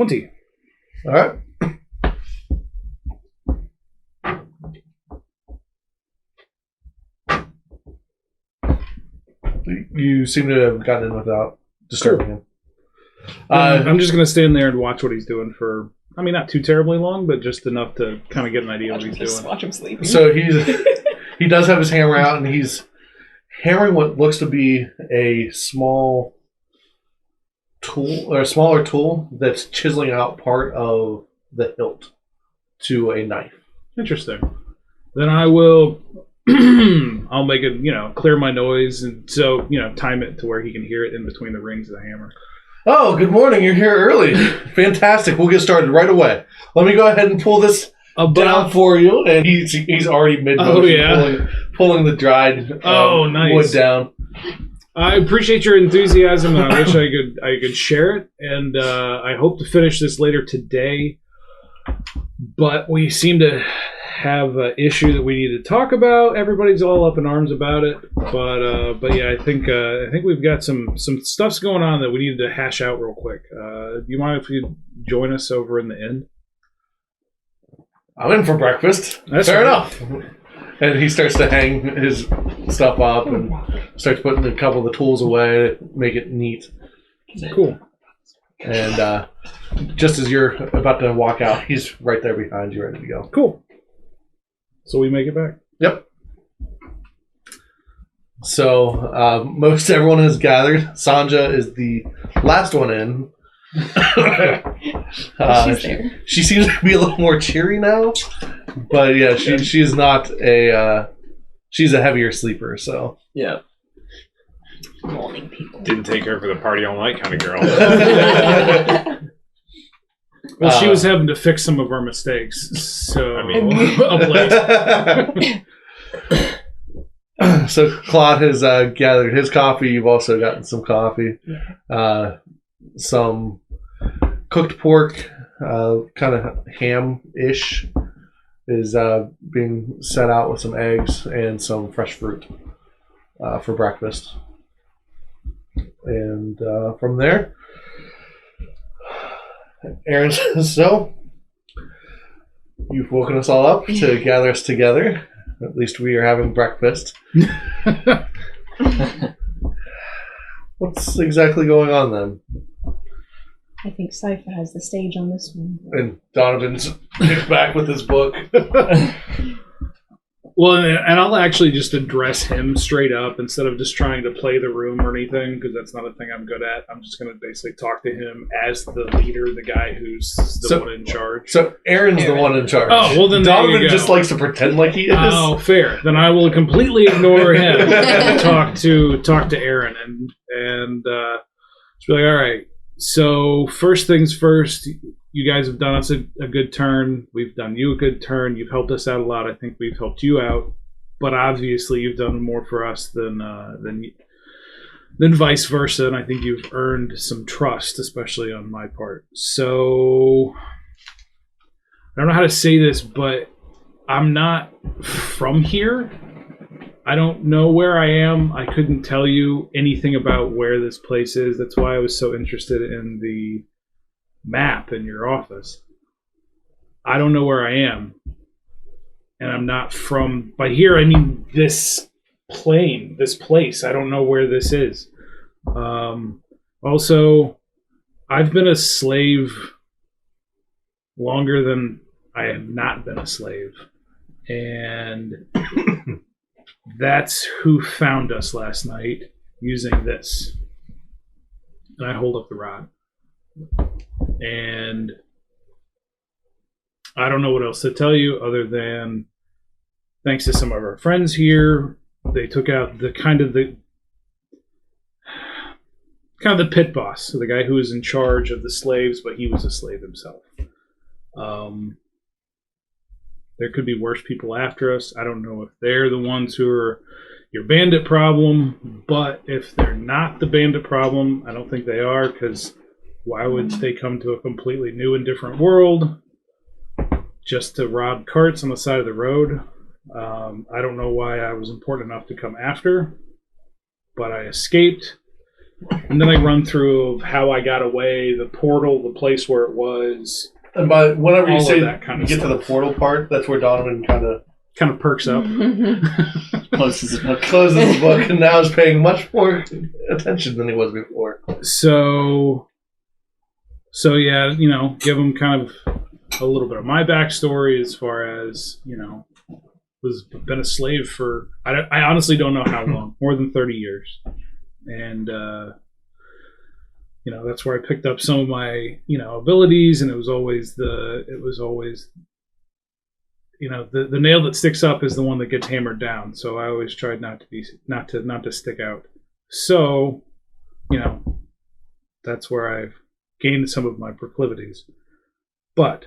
20. All right. You seem to have gotten in without disturbing him. I'm just going to stand there and watch what he's doing for, not too terribly long, but just enough to kind of get an idea of what he's doing. Watch him sleep. So he does have his hammer out, and he's hammering what looks to be a small tool, or a smaller tool that's chiseling out part of the hilt to a knife. Interesting. Then I will... I'll make it, clear my noise, and so, time it to where he can hear it in between the rings of the hammer. Oh, good morning. You're here early. Fantastic. We'll get started right away. Let me go ahead and pull this down for you. And he's already mid-motion pulling the dried nice. wood down. I appreciate your enthusiasm, and I wish I could share it. And I hope to finish this later today. But we seem to have an issue that we need to talk about. Everybody's all up in arms about it, but yeah, I think we've got some stuff's going on that we need to hash out real quick. Do you mind if you join us over in the inn? I'm in for breakfast. That's fair right. enough. And he starts to hang his stuff up and starts putting a couple of the tools away, make it neat. Cool. And just as you're about to walk out, he's right there behind you, ready to go. Cool. So we make it back. Yep. So most everyone has gathered. Sanja is the last one in. She's there. She seems to be a little more cheery now, but yeah, she is not she's a heavier sleeper. So yeah. Morning people. Didn't take her for the party all night kind of girl. Well, she was having to fix some of our mistakes, so So Claude has gathered his coffee. You've also gotten some coffee, some cooked pork, kind of ham-ish, is being set out with some eggs and some fresh fruit for breakfast. And from there, Aaron says, so you've woken us all up to gather us together. At least we are having breakfast. What's exactly going on then? I think Cypher has the stage on this one. And Donovan's back with his book. Well, and I'll actually just address him straight up instead of just trying to play the room or anything, because that's not a thing I'm good at. I'm just going to basically talk to him as the leader, the guy who's the one in charge. So Aaron's the one in charge. Oh, well then Donovan just likes to pretend like he is. Oh, fair. Then I will completely ignore him and talk to Aaron and just be like, all right. So first things first, you guys have done us a good turn. We've done you a good turn. You've helped us out a lot. I think we've helped you out. But obviously you've done more for us than vice versa. And I think you've earned some trust, especially on my part. So I don't know how to say this, but I'm not from here. I don't know where I am. I couldn't tell you anything about where this place is. That's why I was so interested in the map in your office. I don't know where I am. And I'm not from... By here, I mean this plane, this place. I don't know where this is. Also, I've been a slave longer than I have not been a slave. And... That's who found us last night using this. And I hold up the rod. And I don't know what else to tell you other than thanks to some of our friends here, they took out the kind of the pit boss, so the guy who was in charge of the slaves, but he was a slave himself. There could be worse people after us. I don't know if they're the ones who are your bandit problem, but if they're not the bandit problem, I don't think they are, because why would they come to a completely new and different world just to rob carts on the side of the road? I don't know why I was important enough to come after, but I escaped. And then I run through of how I got away, the portal, the place where it was. And by whenever you All say of that kind you of get to the stuff. portal part, that's where Donovan kind of Kind of perks up. Closes the book. closes the book and now is paying much more attention than he was before. So yeah, give them kind of a little bit of my backstory as far as, been a slave for, I honestly don't know how long, more than 30 years. And, that's where I picked up some of my, abilities, and it was always the nail that sticks up is the one that gets hammered down. So I always tried not to stick out. So, that's where I've gained some of my proclivities. But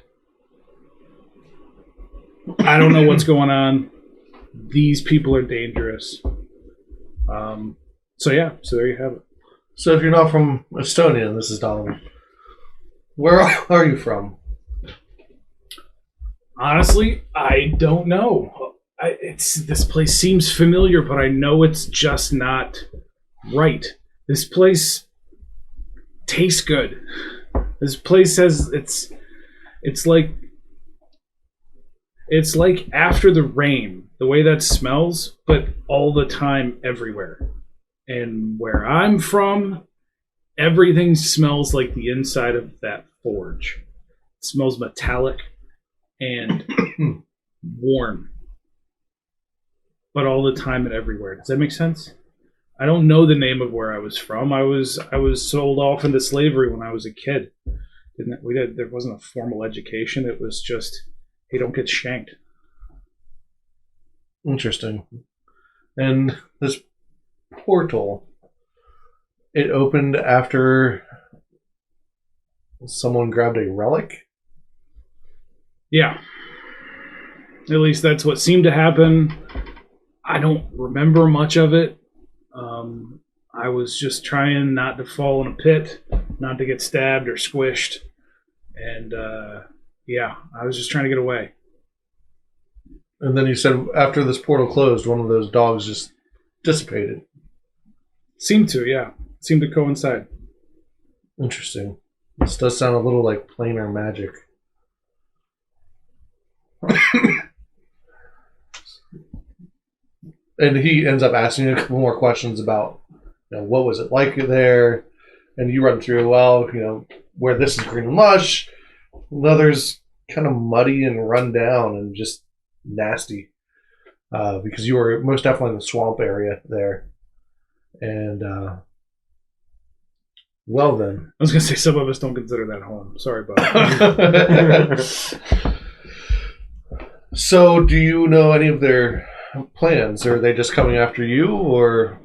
I don't know what's going on. These people are dangerous. So there you have it. So if you're not from Estonia, and this is Donovan, where are you from? Honestly, I don't know. This place seems familiar, but I know it's just not right. This place tastes good. This place has it's like after the rain, the way that smells, but all the time everywhere. And where I'm from, everything smells like the inside of that forge. It smells metallic and warm, but all the time and everywhere. Does that make sense? I don't know the name of where I was from. I was sold off into slavery when I was a kid. There wasn't a formal education. It was just, hey, don't get shanked. Interesting. And this portal, it opened after someone grabbed a relic? Yeah. At least that's what seemed to happen. I don't remember much of it. I was just trying not to fall in a pit, not to get stabbed or squished. And I was just trying to get away. And then you said after this portal closed, one of those dogs just dissipated. Seemed to coincide. Interesting. This does sound a little like planar magic. And he ends up asking you a couple more questions about, what was it like there? And you run through, where this is green and lush, the other's kind of muddy and run down and just nasty. Because you were most definitely in the swamp area there. And, well then. I was going to say some of us don't consider that home. Sorry about that. So, do you know any of their plans? Are they just coming after you, or?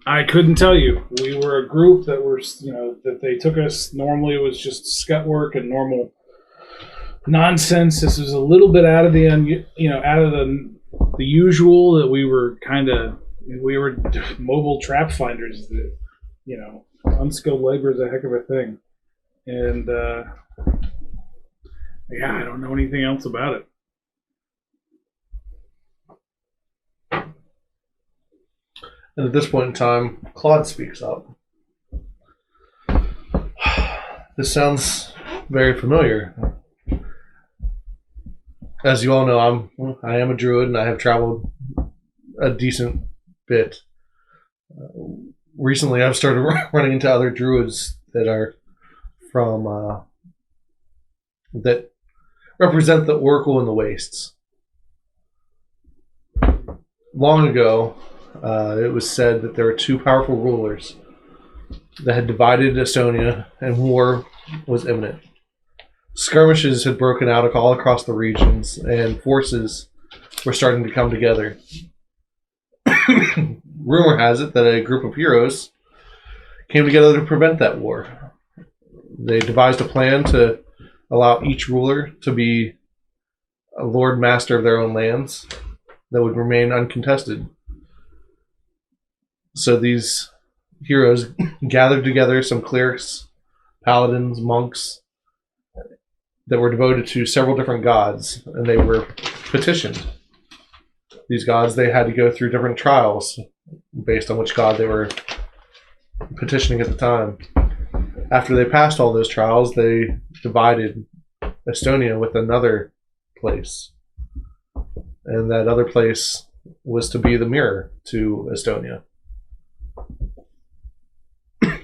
I couldn't tell you. We were a group that were, that they took us. Normally, it was just scut work and normal nonsense. This was a little bit out of the usual. That we were mobile trap finders. That unskilled labor is a heck of a thing, and I don't know anything else about it. And at this point in time, Claude speaks up. This sounds very familiar. As you all know, I am a druid, and I have traveled a decent bit. Recently, I've started running into other druids that are from that represent the Oracle in the Wastes. Long ago, it was said that there were two powerful rulers that had divided Estonia, and war was imminent. Skirmishes had broken out all across the regions, and forces were starting to come together. Rumor has it that a group of heroes came together to prevent that war. They devised a plan to allow each ruler to be a lord master of their own lands that would remain uncontested. So these heroes gathered together some clerics, paladins, monks that were devoted to several different gods, and they were petitioned. These gods, they had to go through different trials based on which god they were petitioning at the time. After they passed all those trials, they divided Estonia with another place. And that other place was to be the mirror to Estonia.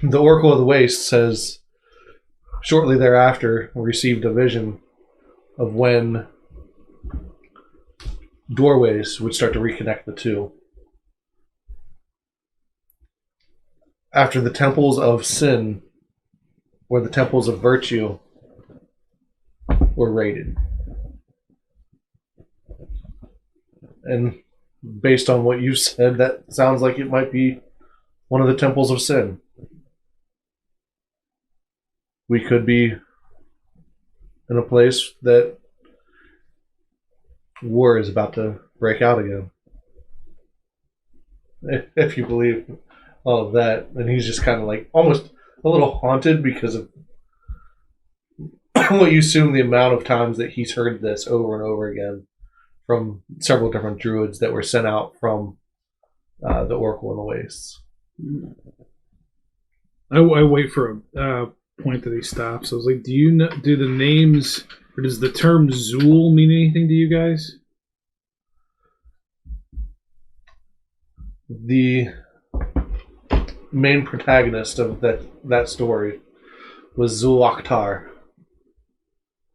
The Oracle of the Waste says, shortly thereafter, received a vision of when doorways would start to reconnect the two. After the temples of sin or the temples of virtue were raided. And based on what you said, that sounds like it might be one of the temples of sin. We could be in a place that war is about to break out again. If you believe all of that. And he's just kind of like almost a little haunted because of what you assume the amount of times that he's heard this over and over again from several different druids that were sent out from the Oracle in the Wastes. I wait for a point that he stops. I was like, do the names, or does the term Zool mean anything to you guys? The main protagonist of that story was Zul Akhtar,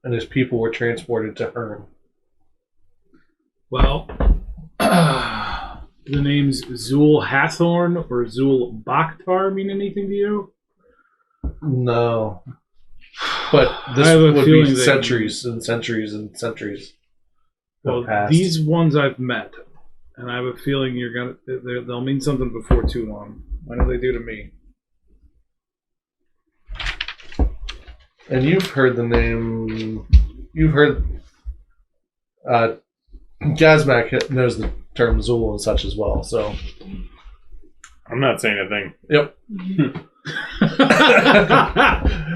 and his people were transported to Herne. Well, the names Zul Hathorn or Zul Bakhtar mean anything to you? No. But this would be centuries and centuries and centuries. Well, these ones I've met, and I have a feeling they'll mean something before too long. What do they do to me? And you've heard the name. You've heard. Gazmak knows the term Zool and such as well. So I'm not saying a thing. Yep.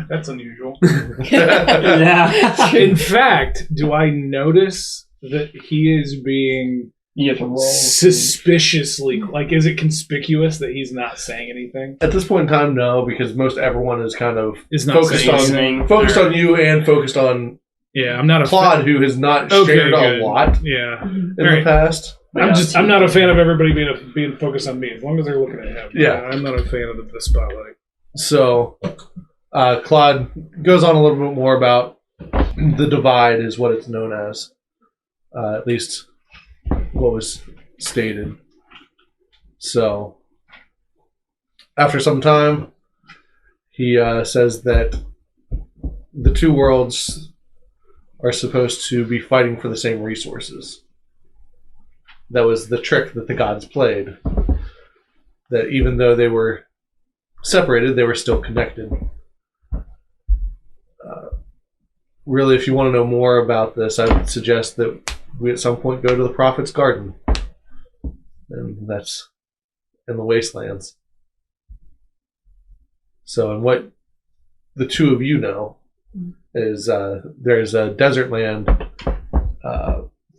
That's unusual. Yeah. In fact, do I notice that he is being You have to roll. suspiciously, like, is it conspicuous that he's not saying anything? At this point in time, no, because most everyone is kind of Is not focused saying on anything. focused on you and focused on Yeah, I'm not a Claude, who has not shared good. a lot Yeah, in All right. the past. I'm not a fan of everybody being focused on me as long as they're looking at him. Yeah. I'm not a fan of the spotlight. So, Claude goes on a little bit more about the divide, is what it's known as, at least what was stated. So, after some time, he says that the two worlds are supposed to be fighting for the same resources. That was the trick that the gods played. That even though they were separated, they were still connected. Really, if you want to know more about this, I would suggest that we at some point go to the Prophet's Garden. And that's in the Wastelands. So, and what the two of you know is there's a desert land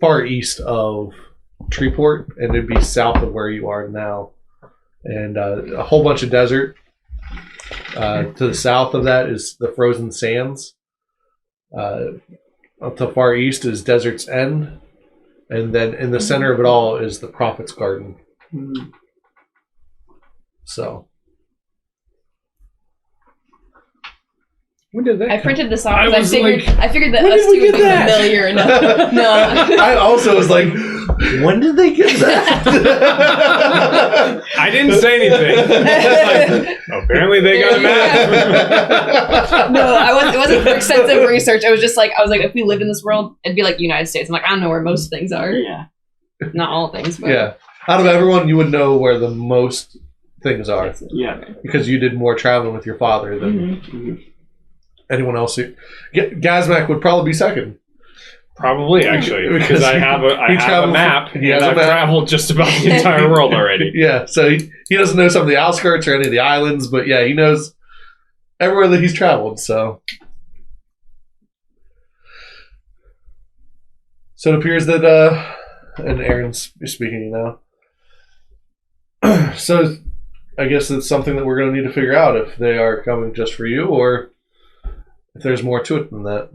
far east of Treeport, and it'd be south of where you are now. And a whole bunch of desert. To the south of that is the Frozen Sands. Up to the far east is Desert's End. And then in the center of it all is the Prophet's Garden. So. When did that I come? printed this off I because was like, I figured that when us did we two would get be that? familiar enough. No. I also was like, when did they get that? I didn't say anything. Apparently they got mad. No, it wasn't for extensive research. I was like, if we lived in this world, it'd be like the United States. I'm like, I don't know where most things are. Yeah. Not all things, but Yeah. Out of everyone, you would know where the most things are. Yeah. Because you did more traveling with your father than Mhm. anyone else. Gazmak would probably be second. Probably, actually, because I have He a travels- map, he and has a I've map. traveled just about the entire world already. Yeah, so he doesn't know some of the outskirts or any of the islands, but yeah, he knows everywhere that he's traveled. So it appears that, and Aaron's speaking now. So I guess it's something that we're going to need to figure out if they are coming just for you or if there's more to it than that.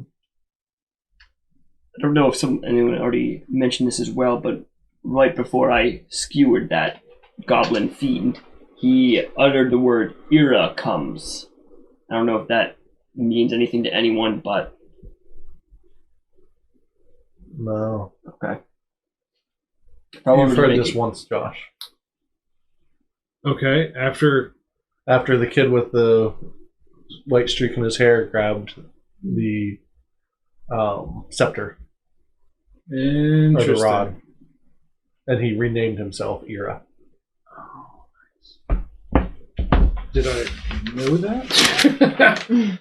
I don't know if anyone already mentioned this as well, but right before I skewered that goblin fiend, he uttered the word "Era comes." I don't know if that means anything to anyone, but... No. Okay. You've heard this once, Josh. Okay, after the kid with the white streak in his hair grabbed the scepter or interesting. the rod, and he renamed himself Era. Did I know that?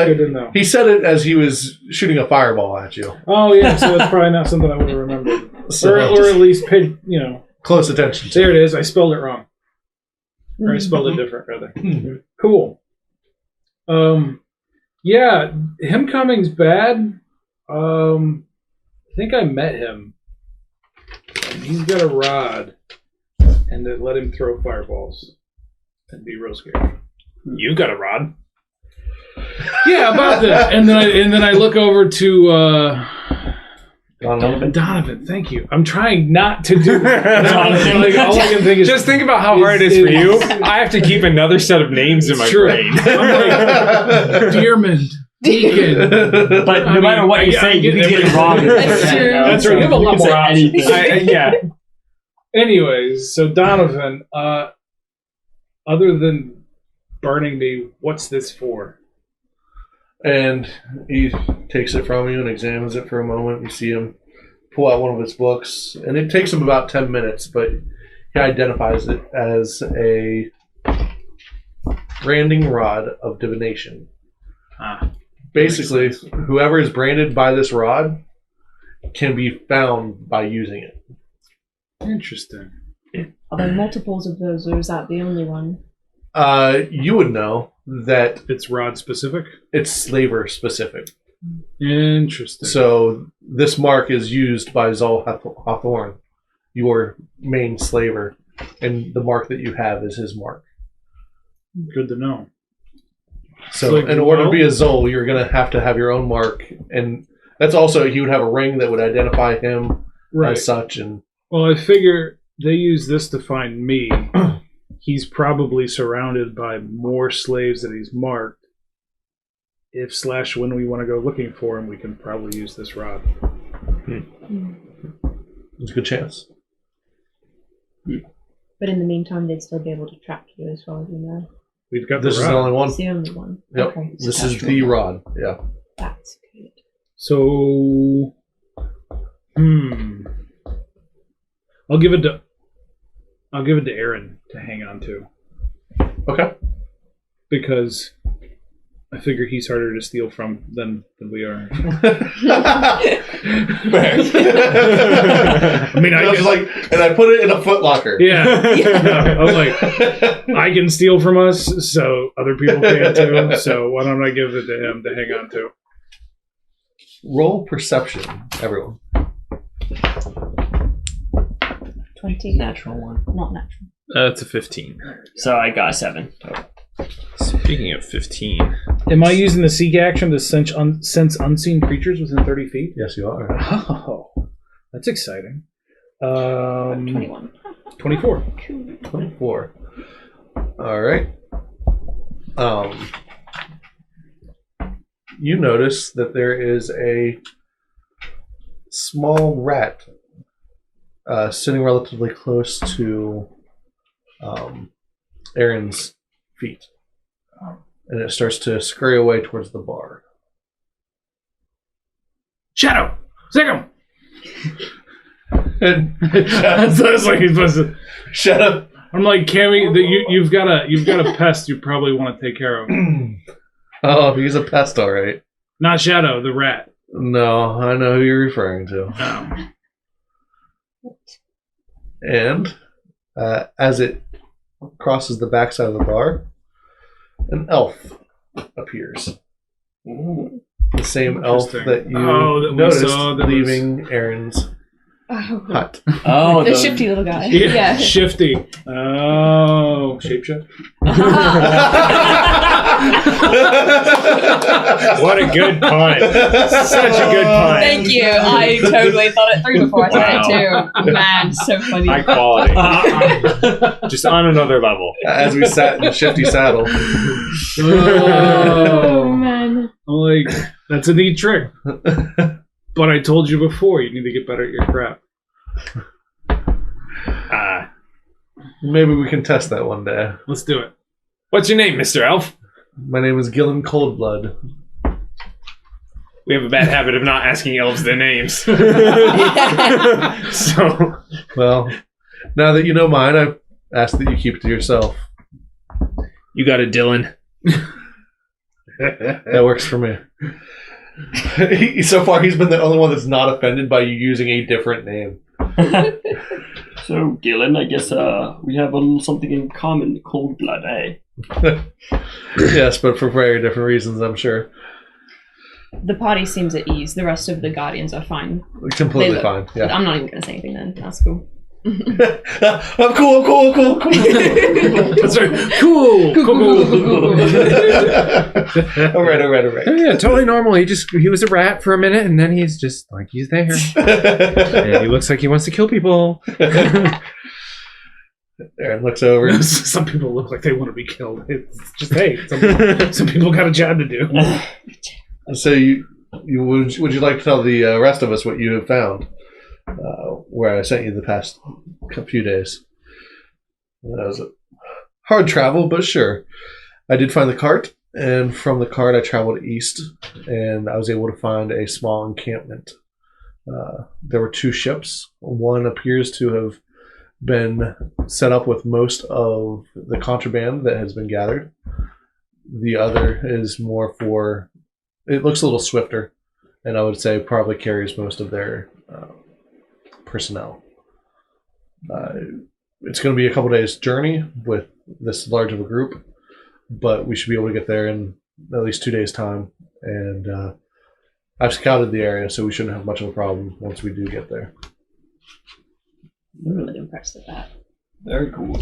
Good to know. He said it as he was shooting a fireball at you. Oh yeah, so that's probably not something I would have remembered, So or at least paid. close attention to. There it is. I spelled it wrong, or I spelled it different rather. Cool. Yeah, him coming's bad. I think I met him. And he's got a rod, and they let him throw fireballs and be real scared. You got a rod. Yeah, about that. And then I look over to Donovan. Thank you. I'm trying not to do Donovan. Like, all I can think is Just think about how hard it is for you. I have to keep another set of names in my true. brain. I'm like, Dearman, Deacon. But no matter what you say, you can get it wrong. That's true. That's right. You have a lot more options. Yeah. Anyways, so Donovan, other than burning me, what's this for? And he takes it from you and examines it for a moment. You see him pull out one of his books, and it takes him about 10 minutes, but he identifies it as a branding rod of divination. Basically, whoever is branded by this rod can be found by using it. Interesting. Are there multiples of those, or is that the only one? You would know that It's rod specific? it's slaver specific. Interesting. So this mark is used by Zol Hawthorne, your main slaver, and the mark that you have is his mark. Good to know. So Like, in order to be a Zol, you're going to have your own mark, and that's also, he would have a ring that would identify him as such. And Well, I figure they use this to find me. He's probably surrounded by more slaves that he's marked. If / when we want to go looking for him, we can probably use this rod. there's a good chance. But in the meantime, they'd still be able to track you as far as you know. We've got This the is rod. the only one. It's the only one. Yep. Okay. This is the rod. Yeah. That's good. So, I'll give it to Aaron to hang on to, Okay. because I figure he's harder to steal from than we are. I mean, I was like, and I put it in a footlocker. yeah. No, I was like, I can steal from us, so other people can too. So why don't I give it to him to hang on to? Roll perception, everyone. 20. Natural one. Not natural. That's a 15. So I got a 7. Speaking of 15. Am I using the seek action to sense unseen creatures within 30 feet? Yes, you are. Oh, that's exciting. 21. 24. 24. All right. You notice that there is a small rat sitting relatively close to Aaron's feet. And it starts to scurry away towards the bar. Shadow! Sick him! And That's like he's supposed to. shut up. I'm like, Cammy, you've got a pest you probably want to take care of. Oh, he's a pest, all right. Not Shadow, the rat. No, I know who you're referring to. Oh. And as it crosses the backside of the bar, an elf appears. The same elf Interesting. that you Oh, that we noticed saw that leaving Aaron's Oh, hut. Oh, the shifty little guy. Yeah, Yeah. shifty. Oh, shapeshift. What a good pun. Such a good pun. Thank you. I totally thought it through before I said it too. Man, so funny. High quality. Just on another level. As we sat in the shifty saddle. Oh man. I'm like, that's a neat trick. But I told you before, you need to get better at your craft. Maybe we can test that one day. Let's do it. What's your name, Mr. Elf? My name is Gillen Coldblood. We have a bad habit of not asking elves their names. So, Well, now that you know mine, I ask that you keep it to yourself. you got it, Dylan. That works for me. So far, he's been the only one that's not offended by you using a different name. So, Gillen, I guess we have a little something in common. Cold blood, eh? Yes, but for very different reasons, I'm sure. The party seems at ease. The rest of the guardians are fine. Completely They fine. look- Yeah. I'm not even going to say anything then. That's cool. I'm cool. That's right. Cool. All right. Yeah, totally normal. He was a rat for a minute, and then he's just like, he's there. And he looks like he wants to kill people. Aaron looks over. Some people look like they want to be killed. It's just, hey, some people got a job to do. So would you like to tell the rest of us what you have found? Where I sent you the past few days. That was a hard travel, but sure. I did find the cart, and from the cart I traveled east, and I was able to find a small encampment. There were 2 ships. One appears to have been set up with most of the contraband that has been gathered. The other is more for... It looks a little swifter, and I would say probably carries most of their personnel. It's going to be a couple days journey with this large of a group, but we should be able to get there in at least 2 days' time. And I've scouted the area, so we shouldn't have much of a problem once we do get there. I'm really impressed with that. Very cool.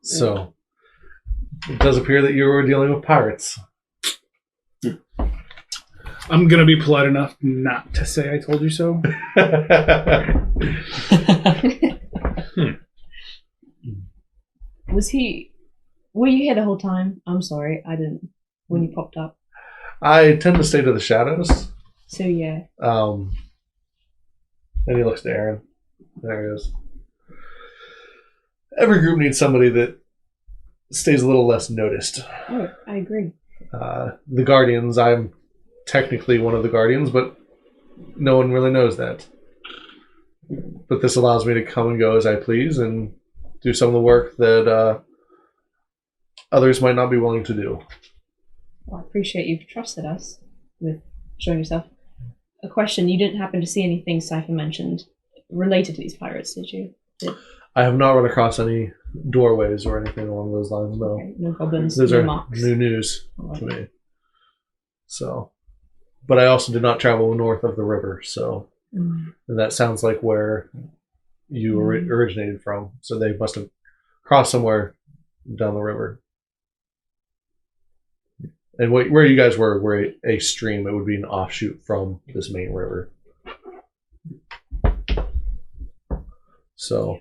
So it does appear that you were dealing with pirates. I'm going to be polite enough not to say I told you so. Were you here the whole time? I'm sorry, I didn't. When you popped up. I tend to stay to the shadows. So yeah. And he looks to Aaron. There he is. Every group needs somebody that stays a little less noticed. Oh, I agree. The Guardians, I'm technically one of the Guardians, but no one really knows that. But this allows me to come and go as I please and do some of the work that others might not be willing to do. Well, I appreciate you've trusted us with showing yourself. A question, you didn't happen to see anything Cypher mentioned related to these pirates, did you? I have not run across any doorways or anything along those lines, no. Okay, no goblins, Those no are marks. new news Alright. to me. So, but I also did not travel north of the river, so Mm. and that sounds like where you originated from. So they must have crossed somewhere down the river. And where you guys were a stream. It would be an offshoot from this main river. So,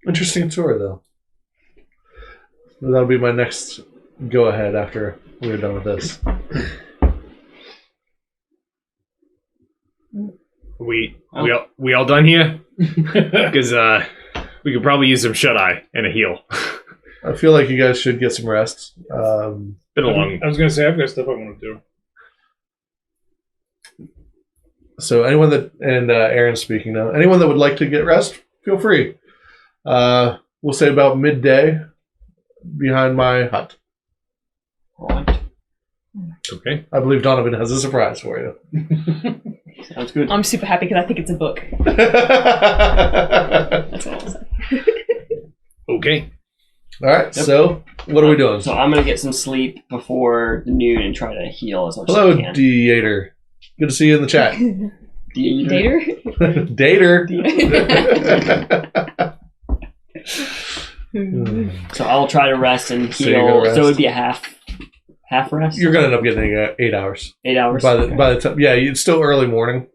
interesting tour, though. That'll be my next go-ahead after we're done with this. We all done here? Because we could probably use some shut-eye and a heal. I feel like you guys should get some rest. Been a long. I was going to say, I've got stuff I want to do. So anyone that, and Aaron's speaking now, anyone that would like to get rest, feel free. We'll say about midday behind my hut. Right. Okay. I believe Donovan has a surprise for you. Sounds good. I'm super happy because I think it's a book. All That's all I'll say. Okay. right, Yep. so what are we doing? So I'm gonna get some sleep before noon and try to heal as much Hello, as I can. Deator. Good to see you in the chat. Dater? Dater. So I'll try to rest and So you're gonna heal. rest. So it would be a half rest. You're gonna end up getting 8 hours 8 hours. by the Okay. by the time. Yeah, it's still early morning.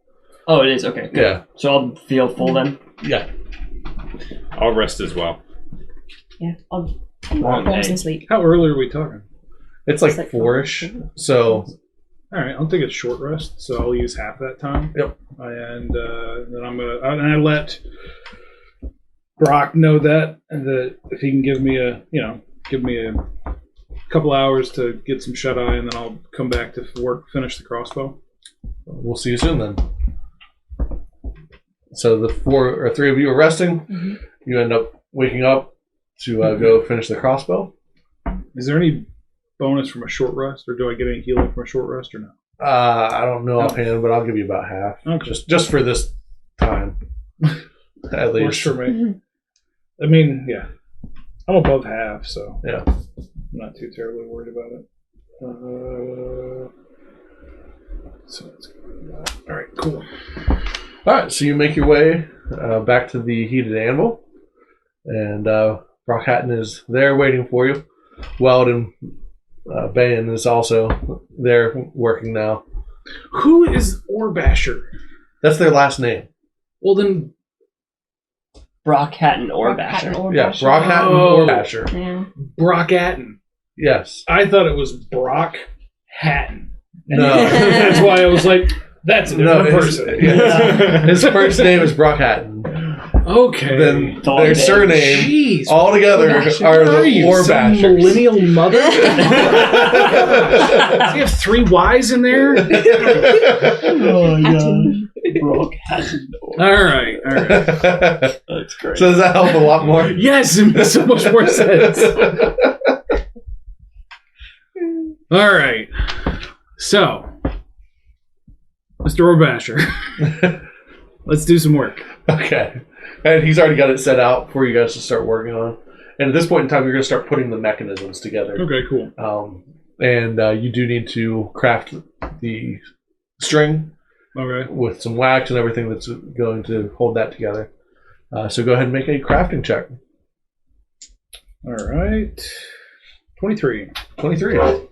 Oh, it is okay. Cool. Yeah, So I'll feel full then. yeah. I'll rest as well. Yeah, I'll Long fall day. some sleep. How early are we talking? It's like It's like 4-ish. So All right, I'll take a short rest, so I'll use half that time. Yep. And then I'm gonna and I let Brock know that if he can give me a couple hours to get some shut eye, and then I'll come back to finish the crossbow. we'll see you soon then. So the 4 or 3 of you are resting. Mm-hmm. You end up waking up to go finish the crossbow. Is there any bonus from a short rest, or do I get any healing from a short rest, or no? I don't know offhand, but I'll give you about half. Okay. Just for this time, at least. Works for me. I mean, yeah, I'm above half, so Yeah. I'm not too terribly worried about it. So that's good. All right, cool. All right, so you make your way back to the heated anvil, and Brock Hatton is there waiting for you. Weldon Bayan is also there working now. Who is Orbasher? That's their last name. Well, then, Brock Hatton or Brock Basher. Hatton or Yeah, Basher. Brock Hatton Oh. or Basher. Yeah. Brock Hatton. Yes. I thought it was Brock Hatton. No. That's why I was like, that's a different person. His first name is Brock Hatton. Okay. Then Dog their name. surname Jeez. all together What are are the you, some Orbashers. millennial mother? Does he have 3 Y's in there? Oh Hatton. Brock Hatton. All right. That's great. So does that help a lot more? Yes, it makes so much more sense. All right. So, Mr. Orbasher, let's do some work. Okay. And he's already got it set out for you guys to start working on. And at this point in time, you're going to start putting the mechanisms together. Okay, cool. And you do need to craft the string Okay. with some wax and everything that's going to hold that together. So go ahead and make a crafting check. All right. 23. 23. All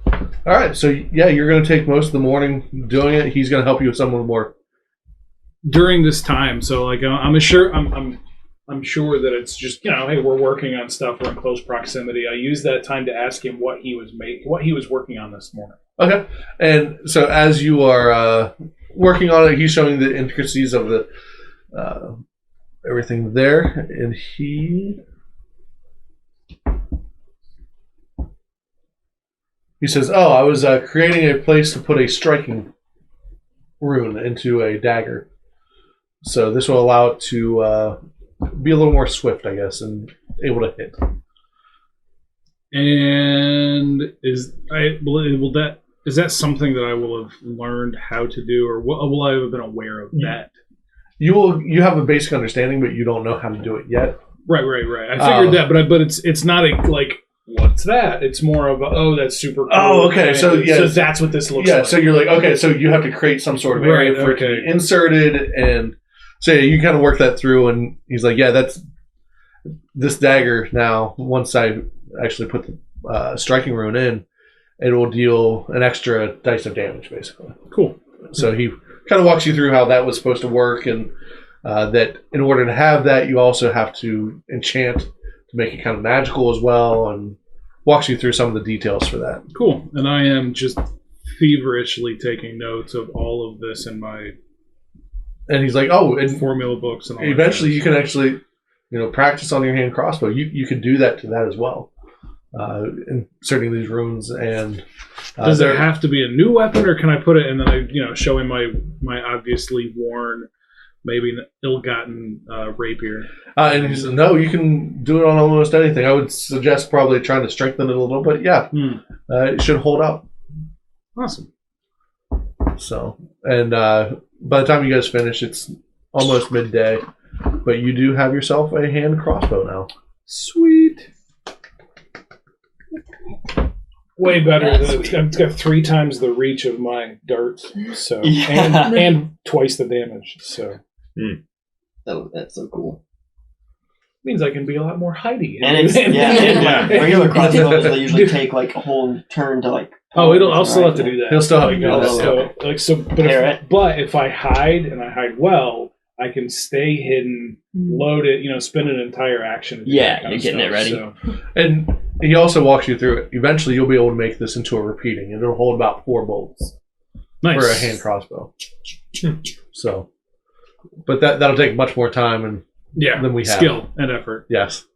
right. So, yeah, you're going to take most of the morning doing it. He's going to help you with some of the more. During this time, so like I'm sure that it's just hey, we're working on stuff, we're in close proximity. I used that time to ask him what he was working on this morning. Okay. And so as you are working on it, he's showing the intricacies of the everything there, and he says, "Oh, I was creating a place to put a striking rune into a dagger, so this will allow it to be a little more swift, I guess, and able to hit." And is that something that I will have learned how to do, or will I have been aware of that? You have a basic understanding, but you don't know how to do it yet. Right. I figured that, but it's not a what's that? It's more of that's super cool. Oh, okay. So that's what this looks yeah, like. so you're like, okay, so you have to create some sort of area Right, for it to okay. be inserted, and so you kind of work that through, and he's like, yeah, that's this dagger now, once I actually put the striking rune in, it will deal an extra dice of damage, basically. Cool. So he kind of walks you through how that was supposed to work, and that in order to have that, you also have to enchant to make it kind of magical as well, and walks you through some of the details for that. Cool. And I am just feverishly taking notes of all of this in my And he's like, oh, and formula books and all eventually that. you can actually, practice on your hand crossbow. You could do that to that as well, inserting these runes. And Does there have to be a new weapon, or can I put it and then I show him my obviously worn, maybe ill-gotten rapier? And he says, no, you can do it on almost anything. I would suggest probably trying to strengthen it a little bit. Yeah, it should hold up. Awesome. So, and by the time you guys finish, it's almost midday, but you do have yourself a hand crossbow now. Sweet. way better. That's It's got 3 times the reach of my darts, so Yeah. and twice the damage. So That's so cool. means I can be a lot more hidey. And it's regular crossbows. They usually take like a whole turn to like. I'll still have to do that. He'll still have to Like, do that, but if I hide and I hide well, I can stay hidden, load it, spend an entire action. to do Yeah, that kind you're of getting it ready. So, And he also walks you through it. Eventually, you'll be able to make this into a repeating, and it'll hold about 4 bolts nice. for a hand crossbow. So, but that'll take much more time, and Yeah, than we have. skill and effort. yes.